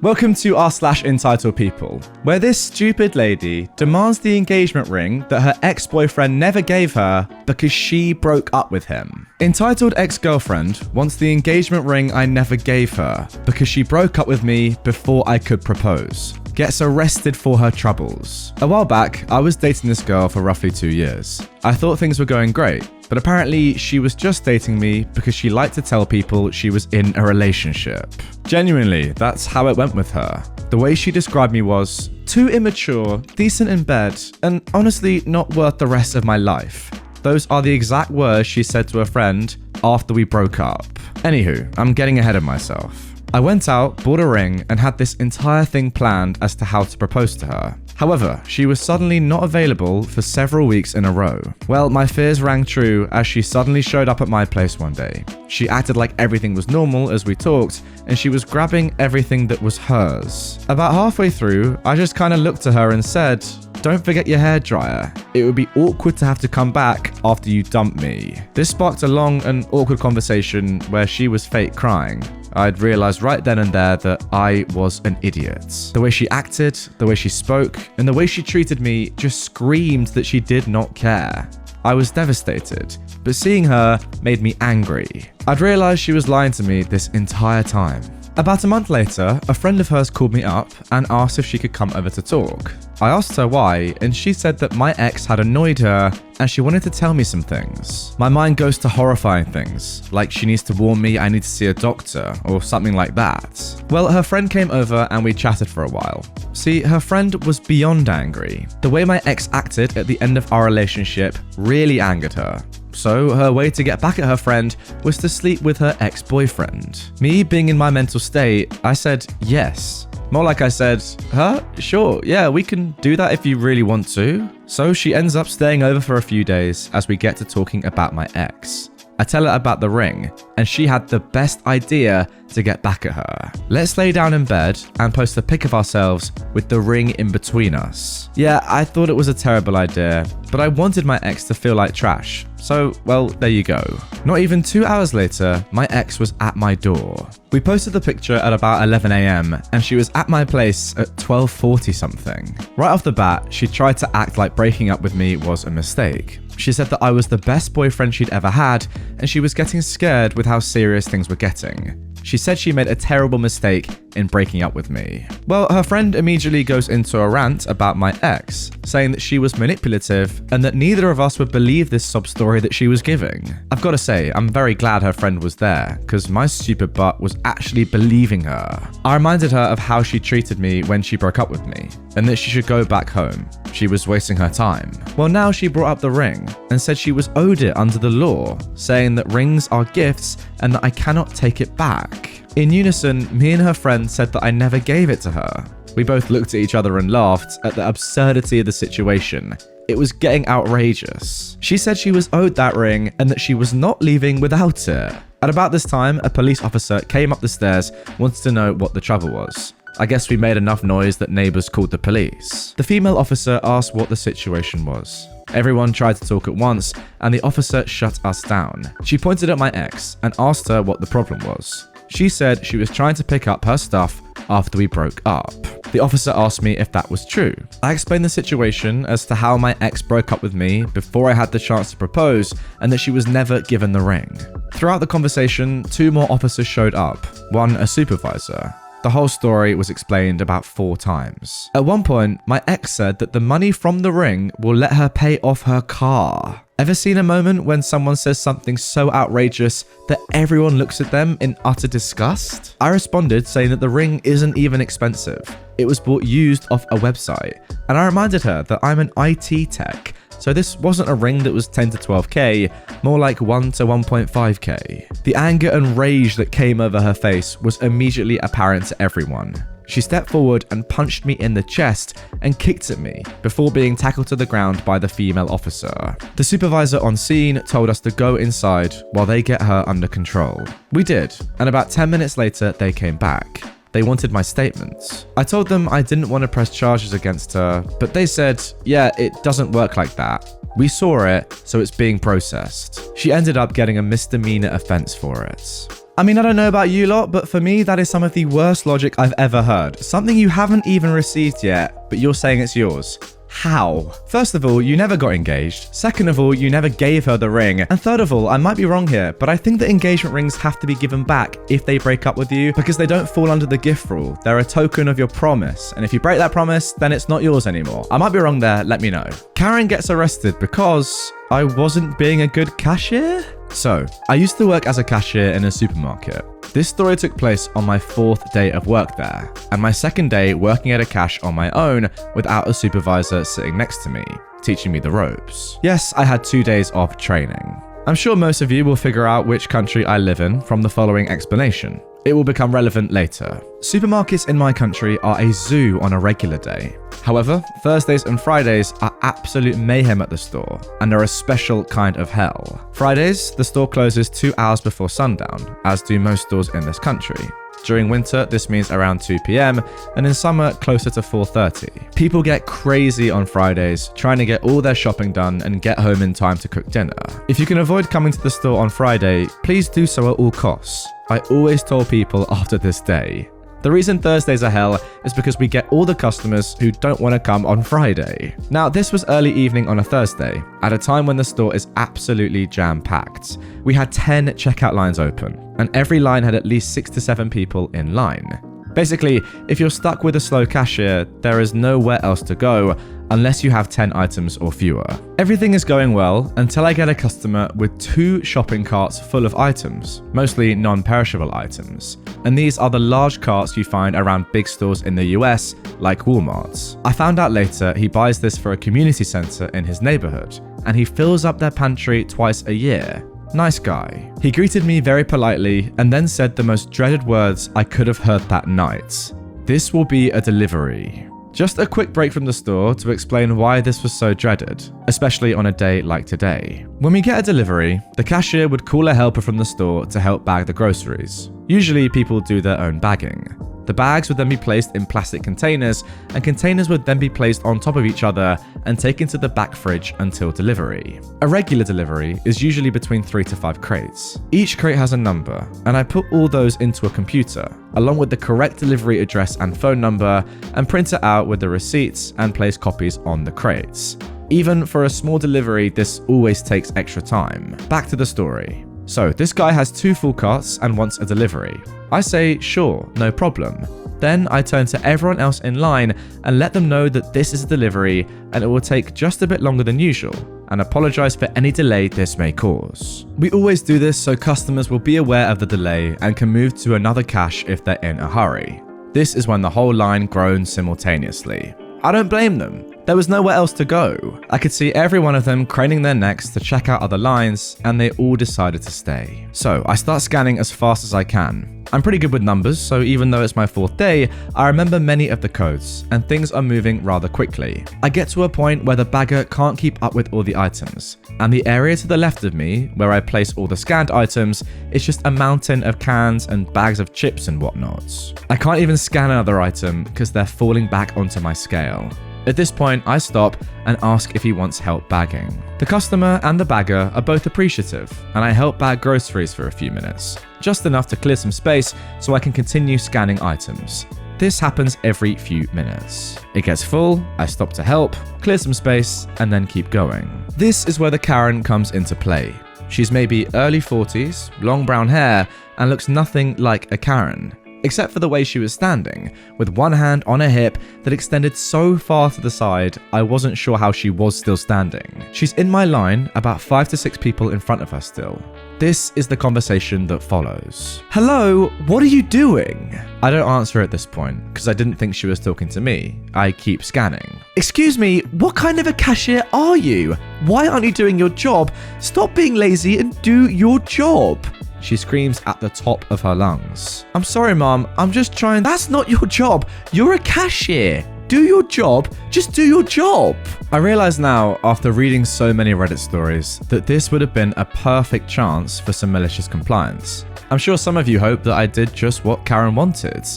Welcome to r/entitled people, where this stupid lady demands the engagement ring that her ex-boyfriend never gave her because she broke up with him. Entitled ex-girlfriend wants the engagement ring I never gave her because she broke up with me before I could propose. Gets arrested for her troubles. A while back, I was dating this girl for roughly 2 years. I thought things were going great, but apparently she was just dating me because she liked to tell people she was in a relationship. Genuinely, that's how it went with her. The way she described me was too immature, decent in bed, and honestly not worth the rest of my life. Those are the exact words she said to a friend after we broke up. Anywho, I'm getting ahead of myself. I went out, bought a ring, and had this entire thing planned as to how to propose to her. However, she was suddenly not available for several weeks in a row. Well, my fears rang true as she suddenly showed up at my place one day. She acted like everything was normal as we talked, and she was grabbing everything that was hers. About halfway through, I just kind of looked at her and said, "Don't forget your hairdryer. It would be awkward to have to come back after you dump me." This sparked a long and awkward conversation where she was fake crying. I'd realized right then and there that I was an idiot. The way she acted, the way she spoke, and the way she treated me just screamed that she did not care. I was devastated, but seeing her made me angry. I'd realized she was lying to me this entire time. About a month later, a friend of hers called me up and asked if she could come over to talk. I asked her why, and she said that my ex had annoyed her and she wanted to tell me some things. My mind goes to horrifying things, like she needs to warn me I need to see a doctor or something like that. Well, her friend came over and we chatted for a while. See, her friend was beyond angry. The way my ex acted at the end of our relationship really angered her. So her way to get back at her friend was to sleep with her ex-boyfriend. Me being in my mental state, I said yes. More like I said, "Huh? Sure, yeah, we can do that if you really want to." So she ends up staying over for a few days as we get to talking about my ex. I tell her about the ring, and she had the best idea to get back at her. Let's lay down in bed and post a pic of ourselves with the ring in between us. Yeah, I thought it was a terrible idea, but I wanted my ex to feel like trash. So, well, there you go. Not even 2 hours later, my ex was at my door. We posted the picture at about 11 a.m. and she was at my place at 12:40 something. Right off the bat, she tried to act like breaking up with me was a mistake. She said that I was the best boyfriend she'd ever had, and she was getting scared with how serious things were getting. She said she made a terrible mistake in breaking up with me. Well, her friend immediately goes into a rant about my ex, saying that she was manipulative and that neither of us would believe this sob story that she was giving. I've got to say, I'm very glad her friend was there, because my stupid butt was actually believing her. I reminded her of how she treated me when she broke up with me, and that she should go back home. She was wasting her time. Well, now she brought up the ring and said she was owed it under the law, saying that rings are gifts and that I cannot take it back. In unison, me and her friend said that I never gave it to her. We both looked at each other and laughed at the absurdity of the situation. It was getting outrageous. She said she was owed that ring and that she was not leaving without it. At about this time, a police officer came up the stairs, wanted to know what the trouble was. I guess we made enough noise that neighbors called the police. The female officer asked what the situation was. Everyone tried to talk at once, and the officer shut us down. She pointed at my ex and asked her what the problem was. She said she was trying to pick up her stuff after we broke up. The officer asked me if that was true. I explained the situation as to how my ex broke up with me before I had the chance to propose, and that she was never given the ring. Throughout the conversation, 2 more officers showed up, one a supervisor. The whole story was explained about 4 times. At one point, my ex said that the money from the ring will let her pay off her car. Ever seen a moment when someone says something so outrageous that everyone looks at them in utter disgust? I responded saying that the ring isn't even expensive. It was bought used off a website. And I reminded her that I'm an IT tech, so this wasn't a ring that was 10 to 12k, more like 1 to 1.5k. The anger and rage that came over her face was immediately apparent to everyone. She stepped forward and punched me in the chest and kicked at me before being tackled to the ground by the female officer. The supervisor on scene told us to go inside while they get her under control. We did, and about 10 minutes later they came back. They wanted my statements. I told them I didn't want to press charges against her, but they said, yeah, it doesn't work like that. We saw it, so it's being processed. She ended up getting a misdemeanor offense for it. I mean, I don't know about you lot, but for me, that is some of the worst logic I've ever heard. Something you haven't even received yet, but you're saying it's yours. How? First of all, you never got engaged. Second of all, you never gave her the ring. And third of all, I might be wrong here, but I think that engagement rings have to be given back if they break up with you because they don't fall under the gift rule. They're a token of your promise. And if you break that promise, then it's not yours anymore. I might be wrong there, let me know. Karen gets arrested because I wasn't being a good cashier? So, I used to work as a cashier in a supermarket. This story took place on my 4th day of work there, and my 2nd day working at a cash on my own without a supervisor sitting next to me, teaching me the ropes. Yes, I had 2 days of training. I'm sure most of you will figure out which country I live in from the following explanation. It will become relevant later. Supermarkets in my country are a zoo on a regular day. However, Thursdays and Fridays are absolute mayhem at the store, and are a special kind of hell. Fridays, the store closes 2 hours before sundown, as do most stores in this country. During winter, this means around 2 p.m, and in summer, closer to 4:30. People get crazy on Fridays, trying to get all their shopping done and get home in time to cook dinner. If you can avoid coming to the store on Friday, please do so at all costs. I always told people after this day. The reason Thursdays are hell is because we get all the customers who don't want to come on Friday. Now, this was early evening on a Thursday, at a time when the store is absolutely jam-packed. We had 10 checkout lines open, and every line had at least 6 to 7 people in line. Basically, if you're stuck with a slow cashier, there is nowhere else to go unless you have 10 items or fewer. Everything is going well until I get a customer with 2 shopping carts full of items, mostly non-perishable items. And these are the large carts you find around big stores in the US, like Walmart's. I found out later he buys this for a community center in his neighborhood, and he fills up their pantry twice a year. Nice guy. He greeted me very politely and then said the most dreaded words I could have heard that night. This will be a delivery. Just a quick break from the store to explain why this was so dreaded, especially on a day like today. When we get a delivery, the cashier would call a helper from the store to help bag the groceries. Usually people do their own bagging. The bags would then be placed in plastic containers, and containers would then be placed on top of each other and taken to the back fridge until delivery. A regular delivery is usually between 3 to 5 crates. Each crate has a number, and I put all those into a computer, along with the correct delivery address and phone number, and print it out with the receipts and place copies on the crates. Even for a small delivery, this always takes extra time. Back to the story. So, this guy has 2 full carts and wants a delivery. I say, sure, no problem. Then I turn to everyone else in line and let them know that this is a delivery and it will take just a bit longer than usual, and apologize for any delay this may cause. We always do this so customers will be aware of the delay and can move to another cache if they're in a hurry. This is when the whole line groans simultaneously. I don't blame them. There was nowhere else to go. I could see every one of them craning their necks to check out other lines, and they all decided to stay. So I start scanning as fast as I can. I'm pretty good with numbers, so even though it's my 4th day, I remember many of the codes, and things are moving rather quickly. I get to a point where the bagger can't keep up with all the items, and the area to the left of me, where I place all the scanned items, is just a mountain of cans and bags of chips and whatnot. I can't even scan another item because they're falling back onto my scale. At this point, I stop and ask if he wants help bagging. The customer and the bagger are both appreciative, and I help bag groceries for a few minutes, just enough to clear some space so I can continue scanning items. This happens every few minutes. It gets full, I stop to help, clear some space, and then keep going. This is where the Karen comes into play. She's maybe early 40s, long brown hair, and looks nothing like a Karen. Except for the way she was standing, with one hand on her hip that extended so far to the side, I wasn't sure how she was still standing. She's in my line, about 5 to 6 people in front of her still. This is the conversation that follows. Hello, what are you doing? I don't answer at this point, because I didn't think she was talking to me. I keep scanning. Excuse me, what kind of a cashier are you? Why aren't you doing your job? Stop being lazy and do your job. She screams at the top of her lungs. I'm sorry, Mom. I'm just trying. That's not your job. You're a cashier. Do your job. Just do your job. I realize now, after reading so many Reddit stories, that this would have been a perfect chance for some malicious compliance. I'm sure some of you hope that I did just what Karen wanted.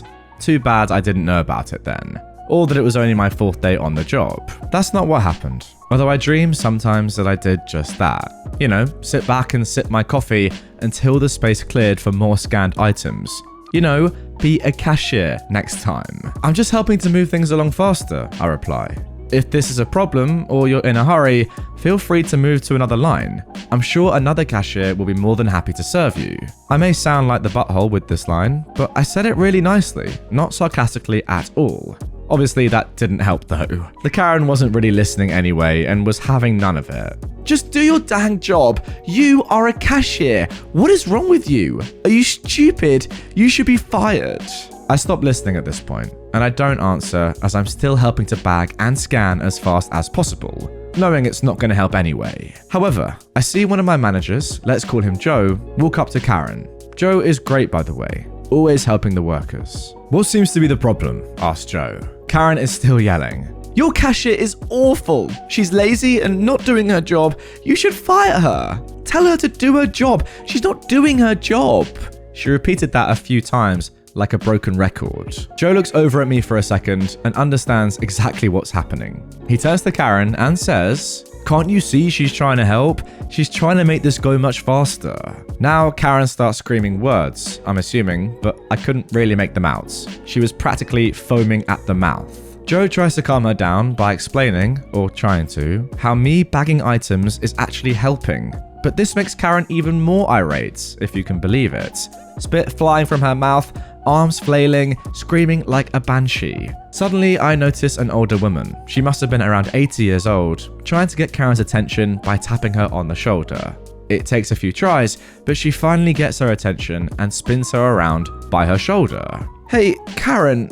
Too bad I didn't know about it then, or that it was only my 4th day on the job. That's not what happened. Although I dream sometimes that I did just that. You know, sit back and sip my coffee until the space cleared for more scanned items. You know, be a cashier next time. I'm just helping to move things along faster, I reply. If this is a problem or you're in a hurry, feel free to move to another line. I'm sure another cashier will be more than happy to serve you. I may sound like the butthole with this line, but I said it really nicely, not sarcastically at all. Obviously, that didn't help though. The Karen wasn't really listening anyway and was having none of it. Just do your dang job. You are a cashier. What is wrong with you? Are you stupid? You should be fired. I stopped listening at this point, and I don't answer as I'm still helping to bag and scan as fast as possible, knowing it's not going to help anyway. However, I see one of my managers, let's call him Joe, walk up to Karen. Joe is great, by the way, always helping the workers. What seems to be the problem? Asked Joe. Karen is still yelling. Your cashier is awful. She's lazy and not doing her job. You should fire her. Tell her to do her job. She's not doing her job. She repeated that a few times, like a broken record. Joe looks over at me for a second and understands exactly what's happening. He turns to Karen and says, "Can't you see she's trying to help? She's trying to make this go much faster." Now Karen starts screaming words, I'm assuming, but I couldn't really make them out. She was practically foaming at the mouth. Joe tries to calm her down by explaining, or trying to, how me bagging items is actually helping. But this makes Karen even more irate, if you can believe it. Spit flying from her mouth, arms flailing, screaming like a banshee. Suddenly, I notice an older woman. She must have been around 80 years old, trying to get Karen's attention by tapping her on the shoulder. It takes a few tries, but she finally gets her attention and spins her around by her shoulder. Hey, Karen,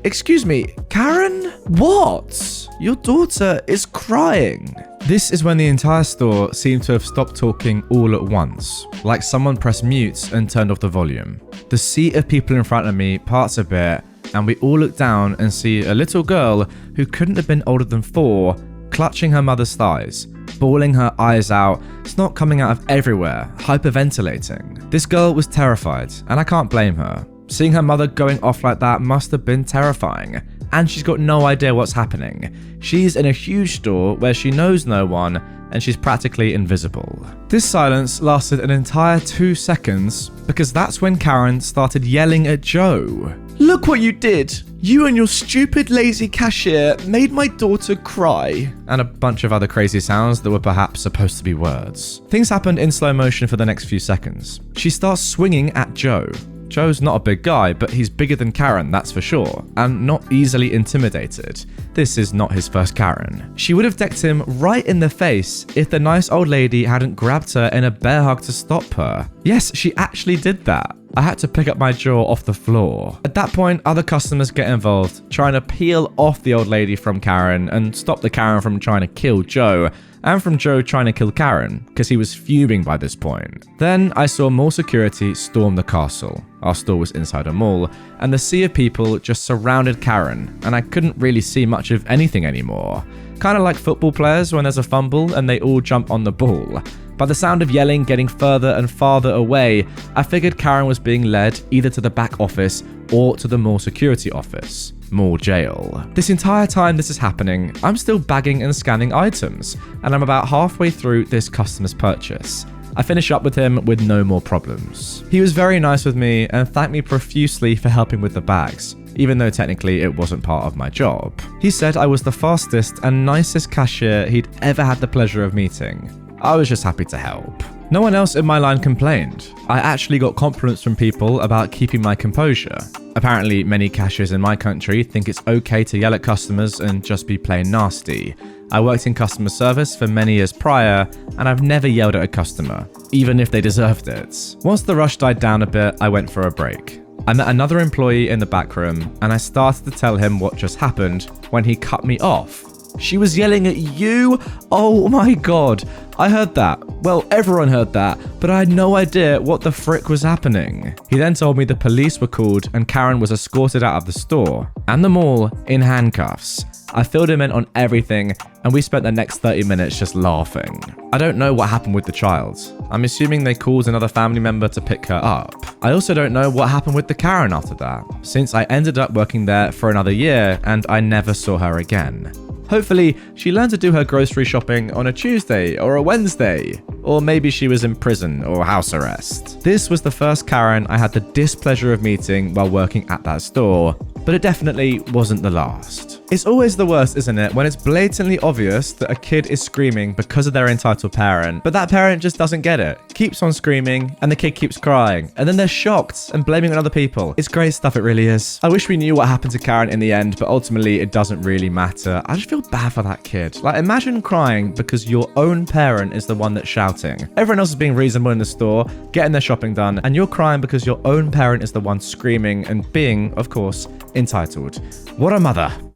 excuse me, Karen? What? Your daughter is crying. This is when the entire store seemed to have stopped talking all at once, like someone pressed mute and turned off the volume. The sea of people in front of me parts a bit, and we all look down and see a little girl who couldn't have been older than 4, clutching her mother's thighs, bawling her eyes out, snot coming out of everywhere, hyperventilating. This girl was terrified, and I can't blame her. Seeing her mother going off like that must have been terrifying, and she's got no idea what's happening. She's in a huge store where she knows no one, and she's practically invisible. This silence lasted an entire 2 seconds, because that's when Karen started yelling at Joe. Look what you did! You and your stupid lazy cashier made my daughter cry. And a bunch of other crazy sounds that were perhaps supposed to be words. Things happened in slow motion for the next few seconds. She starts swinging at Joe. Joe's not a big guy, but he's bigger than Karen, that's for sure, and not easily intimidated. This is not his first Karen. She would have decked him right in the face if the nice old lady hadn't grabbed her in a bear hug to stop her. Yes, she actually did that. I had to pick up my jaw off the floor. At that point, other customers get involved, trying to peel off the old lady from Karen and stop the Karen from trying to kill Joe, and from Joe trying to kill Karen, because he was fuming by this point. Then I saw more security storm the castle. Our store was inside a mall, and the sea of people just surrounded Karen, and I couldn't really see much of anything anymore. Kind of like football players when there's a fumble and they all jump on the ball. By the sound of yelling getting further and farther away, I figured Karen was being led either to the back office or to the mall security office. Mall jail. This entire time this is happening, I'm still bagging and scanning items, and I'm about halfway through this customer's purchase. I finish up with him with no more problems. He was very nice with me and thanked me profusely for helping with the bags, even though technically it wasn't part of my job. He said I was the fastest and nicest cashier he'd ever had the pleasure of meeting. I was just happy to help. No one else in my line complained. I actually got compliments from people about keeping my composure. Apparently, many cashiers in my country think it's okay to yell at customers and just be plain nasty. I worked in customer service for many years prior, and I've never yelled at a customer, even if they deserved it. Once the rush died down a bit, I went for a break. I met another employee in the back room, and I started to tell him what just happened when he cut me off. She was yelling at you? Oh my god. I heard that. Well, everyone heard that, but I had no idea what the frick was happening. He then told me the police were called and Karen was escorted out of the store and the mall in handcuffs. I filled him in on everything, and we spent the next 30 minutes just laughing. I don't know what happened with the child. I'm assuming they called another family member to pick her up. I also don't know what happened with the Karen after that, since I ended up working there for another year and I never saw her again. Hopefully, she learned to do her grocery shopping on a Tuesday or a Wednesday. Or maybe she was in prison or house arrest. This was the first Karen I had the displeasure of meeting while working at that store, but it definitely wasn't the last. It's always the worst, isn't it, when it's blatantly obvious that a kid is screaming because of their entitled parent, but that parent just doesn't get it, keeps on screaming, and the kid keeps crying, and then they're shocked and blaming on other people. It's great stuff, it really is. I wish we knew what happened to Karen in the end, but ultimately it doesn't really matter. I just feel bad for that kid. Like, imagine crying because your own parent is the one that's shouting. Everyone else is being reasonable in the store, getting their shopping done, and you're crying because your own parent is the one screaming and being, of course, entitled. What a mother.